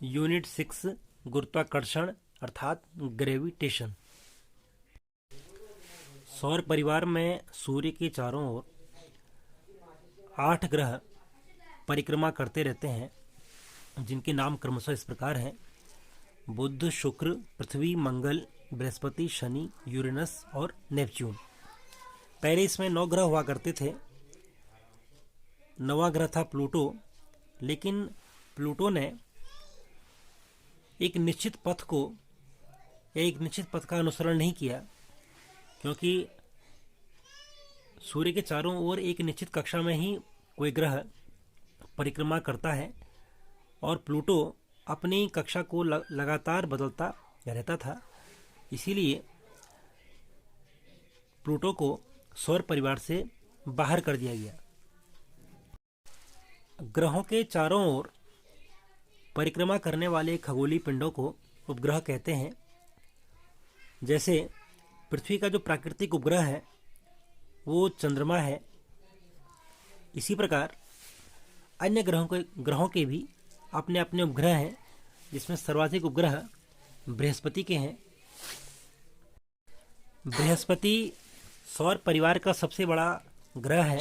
Unit 6 गुरुत्वाकर्षण अर्थात gravitation. सौर परिवार में सूर्य के चारों ओर 8 ग्रह परिक्रमा करते रहते हैं, जिनके नाम क्रमशः इस प्रकार हैं: बुध, शुक्र, पृथ्वी, मंगल, बृहस्पति, शनि, यूरेनस और नेपच्यून। पहले इसमें 9 ग्रह हुआ करते थे। 9वां ग्रह था प्लूटो, लेकिन प्लूटो ने एक निश्चित पथ का अनुसरण नहीं किया, क्योंकि सूर्य के चारों ओर एक निश्चित कक्षा में ही कोई ग्रह परिक्रमा करता है और प्लूटो अपनी कक्षा को लगातार बदलता रहता था। इसीलिए प्लूटो को सौर परिवार से बाहर कर दिया गया। ग्रहों के चारों ओर परिक्रमा करने वाले खगोलीय पिंडों को उपग्रह कहते हैं। जैसे पृथ्वी का जो प्राकृतिक उपग्रह है वो चंद्रमा है, इसी प्रकार अन्य ग्रहों के भी अपने अपने उपग्रह हैं, जिसमें सर्वाधिक उपग्रह बृहस्पति के हैं। बृहस्पति सौर परिवार का सबसे बड़ा ग्रह है।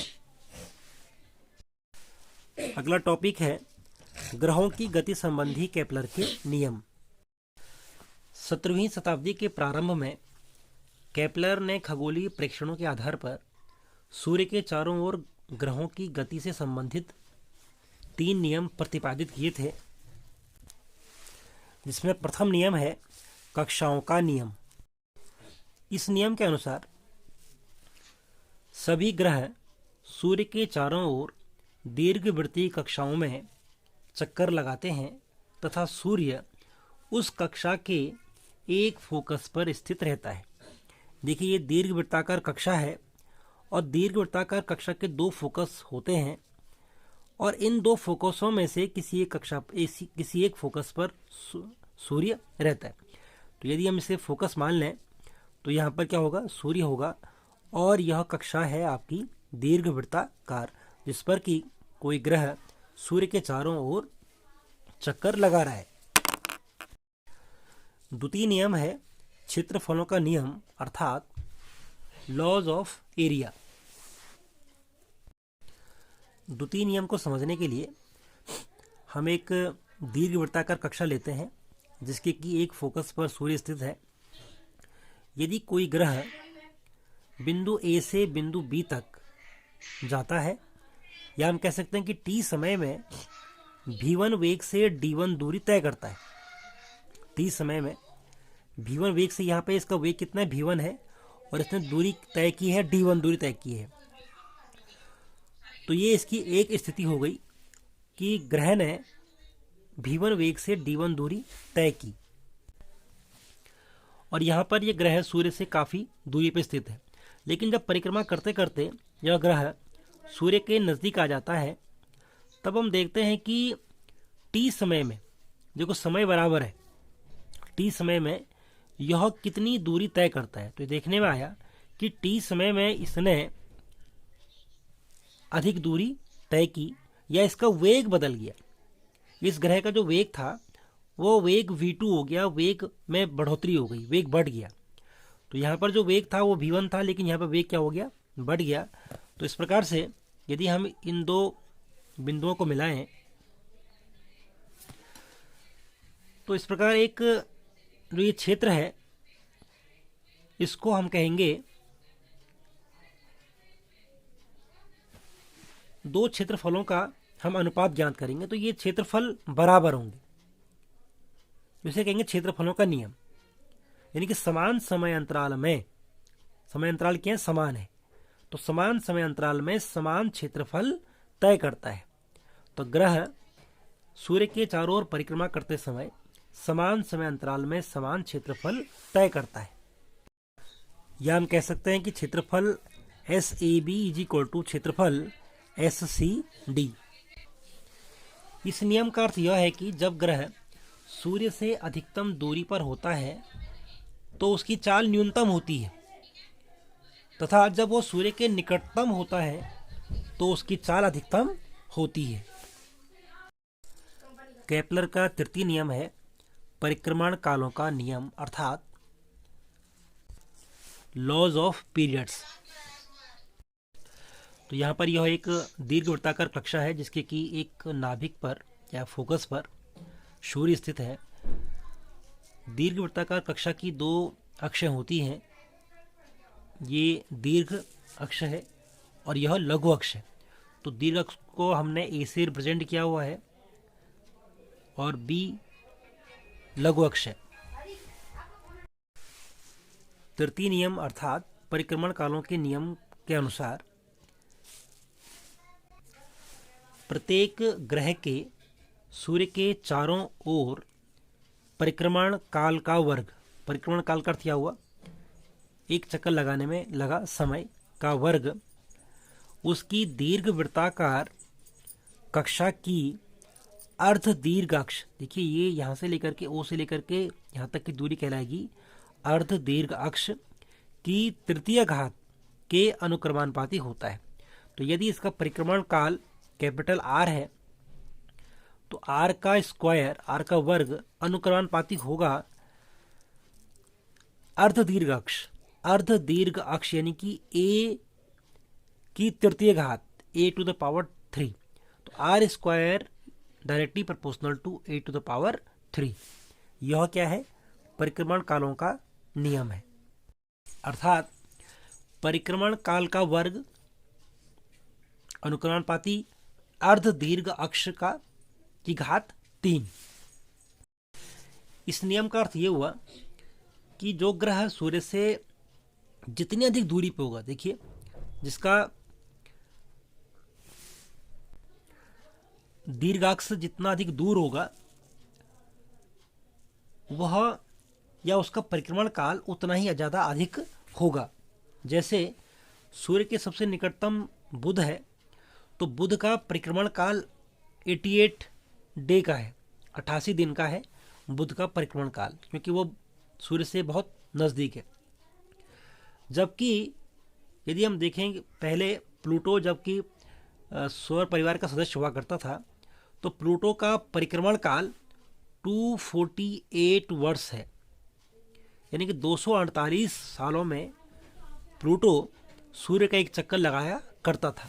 अगला टॉपिक है ग्रहों की गति संबंधी केपलर के नियम। 17वीं शताब्दी के प्रारंभ में केपलर ने खगोलीय प्रेक्षणों के आधार पर सूर्य के चारों ओर ग्रहों की गति से संबंधित 3 नियम प्रतिपादित किए थे, जिसमें प्रथम नियम है कक्षाओं का नियम। इस नियम के अनुसार सभी ग्रह सूर्य के चारों ओर दीर्घवृत्तीय कक्षाओं में चक्कर लगाते हैं तथा सूर्य उस कक्षा के एक फोकस पर स्थित रहता है। देखिए, ये दीर्घवृत्ताकार कक्षा है और दीर्घवृत्ताकार कक्षा के 2 फोकस होते हैं और इन 2 फोकसों में से किसी एक फोकस पर सूर्य रहता है। तो यदि हम इसे फोकस मान लें तो यहाँ पर क्या होगा, सूर्य होगा और यह कक्षा है आपकी दीर्घवृत्ताकार, जिस पर कि कोई ग्रह सूर्य के चारों ओर चक्कर लगा रहा है। द्वितीय नियम है क्षेत्रफलों का नियम अर्थात लॉज ऑफ एरिया। द्वितीय नियम को समझने के लिए हम एक दीर्घवृत्ताकार कक्षा लेते हैं, जिसके कि एक फोकस पर सूर्य स्थित है। यदि कोई ग्रह बिंदु ए से बिंदु बी तक जाता है, या हम कह सकते हैं कि टी समय में v1 वेग से d1 दूरी तय करता है। टी समय में v1 वेग से, यहाँ पे इसका वेग कितना है, v1 है, और इसने दूरी तय की है, d1 दूरी तय की है। तो ये इसकी एक स्थिति हो गई कि ग्रह ने v1 वेग से d1 दूरी तय की और यहाँ पर यह ग्रह सूर्य से काफ़ी दूरी पर स्थित है। लेकिन जब परिक्रमा करते करते यह ग्रह सूर्य के नज़दीक आ जाता है, तब हम देखते हैं कि टी समय में, देखो समय बराबर है, टी समय में यह कितनी दूरी तय करता है। तो देखने में आया कि टी समय में इसने अधिक दूरी तय की या इसका वेग बदल गया। इस ग्रह का जो वेग था वो वेग v2 हो गया, वेग में बढ़ोतरी हो गई, वेग बढ़ गया। तो यहाँ पर जो वेग था वो v1 था, लेकिन यहाँ पर वेग क्या हो गया, बढ़ गया। तो इस प्रकार से यदि हम इन 2 बिंदुओं को मिलाएं तो इस प्रकार एक जो ये क्षेत्र है इसको हम कहेंगे, 2 क्षेत्रफलों का हम अनुपात ज्ञात करेंगे तो ये क्षेत्रफल बराबर होंगे, जिसे कहेंगे क्षेत्रफलों का नियम। यानी कि समान समय अंतराल में, समय अंतराल क्या है, समान है, तो समान समय अंतराल में समान क्षेत्रफल तय करता है। तो ग्रह सूर्य के चारों ओर परिक्रमा करते समय समान समय अंतराल में समान क्षेत्रफल तय करता है। या हम कह सकते हैं कि क्षेत्रफल SAB = क्षेत्रफल SCD। इस नियम का अर्थ यह है कि जब ग्रह सूर्य से अधिकतम दूरी पर होता है तो उसकी चाल न्यूनतम होती है, तथा जब वो सूर्य के निकटतम होता है तो उसकी चाल अधिकतम होती है। केपलर का तृतीय नियम है परिक्रमण कालों का नियम, अर्थात लॉज ऑफ पीरियड्स। तो यहाँ पर यह एक दीर्घ वृत्ताकार कक्षा है जिसके कि एक नाभिक पर या फोकस पर सूर्य स्थित है। दीर्घ वृत्ताकार कक्षा की दो अक्षें होती हैं, ये दीर्घ अक्ष है और यह लघु अक्ष है। तो दीर्घ अक्ष को हमने ए से रिप्रेजेंट किया हुआ है और बी लघु अक्ष है। तृतीय नियम अर्थात परिक्रमण कालों के नियम के अनुसार प्रत्येक ग्रह के सूर्य के चारों ओर परिक्रमण काल का वर्ग, परिक्रमण काल का अर्थ क्या हुआ, एक चक्कर लगाने में लगा समय का वर्ग, उसकी दीर्घ वृत्ताकार कक्षा की अर्ध दीर्घ अक्ष, देखिए ये यहाँ से लेकर के ओ से लेकर के यहाँ तक की दूरी कहलाएगी अर्ध दीर्घ अक्ष की तृतीय घात के अनुक्रमानुपाती होता है। तो यदि इसका परिक्रमण काल कैपिटल आर है तो आर का स्क्वायर, आर का वर्ग अनुक्रमानुपाती होगा अर्ध दीर्घ अक्ष। अर्ध दीर्घ अक्ष यानी कि ए की तृतीय घात, ए टू द पावर 3, तो R square directly proportional to A to the power 3। यह क्या है, परिक्रमण कालों का नियम है। अर्थात परिक्रमण काल का वर्ग अनुक्रमानुपाती अर्ध दीर्घ अक्ष का की घात 3। इस नियम का अर्थ यह हुआ कि जो ग्रह सूर्य से जितनी अधिक दूरी पे होगा, देखिए जिसका दीर्घाक्ष जितना अधिक दूर होगा वह या उसका परिक्रमण काल उतना ही ज़्यादा अधिक होगा। जैसे सूर्य के सबसे निकटतम बुध है तो बुध का परिक्रमण काल 88 डे का है, 88 दिन का है बुध का परिक्रमण काल, क्योंकि वो सूर्य से बहुत नज़दीक है। जबकि यदि हम देखेंगे पहले प्लूटो जबकि सौर परिवार का सदस्य हुआ करता था तो प्लूटो का परिक्रमण काल 248 वर्ष है, यानी कि 248 सालों में प्लूटो सूर्य का एक चक्कर लगाया करता था।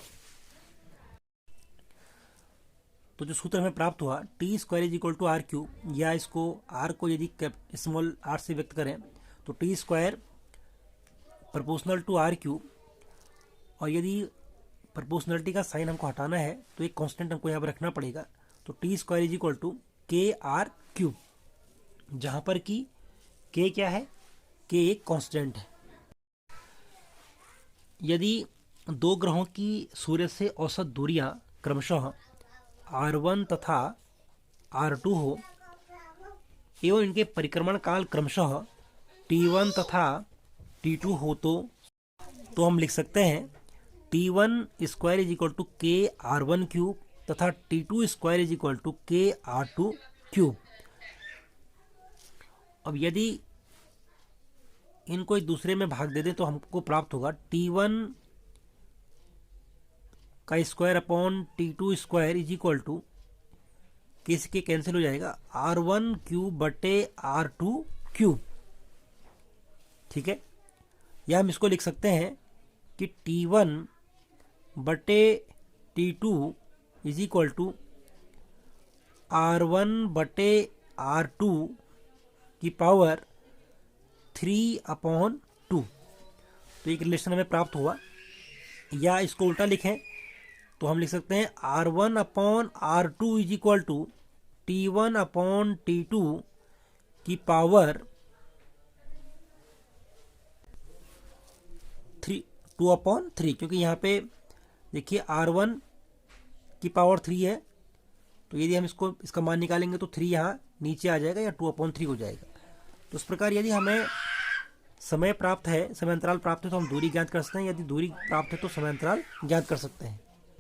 तो जो सूत्र हमें प्राप्त हुआ T square is equal to R cube, या इसको आर को यदि स्मॉल आर से व्यक्त करें तो T square proportional to R cube, और यदि प्रोपोर्शनलिटी का साइन हमको हटाना है तो एक कांस्टेंट हमको यहाँ पर रखना पड़ेगा। तो T square is equal to K R cube, जहाँ पर कि के क्या है, के एक कांस्टेंट है। यदि दो ग्रहों की सूर्य से औसत दूरियां क्रमशः R1 तथा R2 हो एवं इनके परिक्रमण काल क्रमशः T1 तथा T2 हो तो हम लिख सकते हैं T1 square is equal to के R1 क्यूब तथा T2 square is equal to के R2 क्यूब। अब यदि इनको एक दूसरे में भाग दे दें तो हमको प्राप्त होगा T1 का square upon T2 square is equal to, किसके कैंसिल हो जाएगा, R1 क्यूब बटे R2 क्यूब। ठीक है, या हम इसको लिख सकते हैं कि T1 बटे T2 is equal to R1 बटे R2 की पावर 3/2। तो एक रिलेशन हमें प्राप्त हुआ। या इसको उल्टा लिखें तो हम लिख सकते हैं R1 upon R2 is equal to T1 upon T2 की पावर 2/3, क्योंकि यहाँ पे देखिए R1 की पावर 3 है, तो यदि हम इसका मान निकालेंगे तो 3 यहाँ नीचे आ जाएगा या 2/3 हो जाएगा। तो इस प्रकार यदि हमें समय प्राप्त है, समय अंतराल प्राप्त है तो हम दूरी ज्ञात कर सकते हैं, यदि दूरी प्राप्त है तो समय अंतराल ज्ञात कर सकते हैं।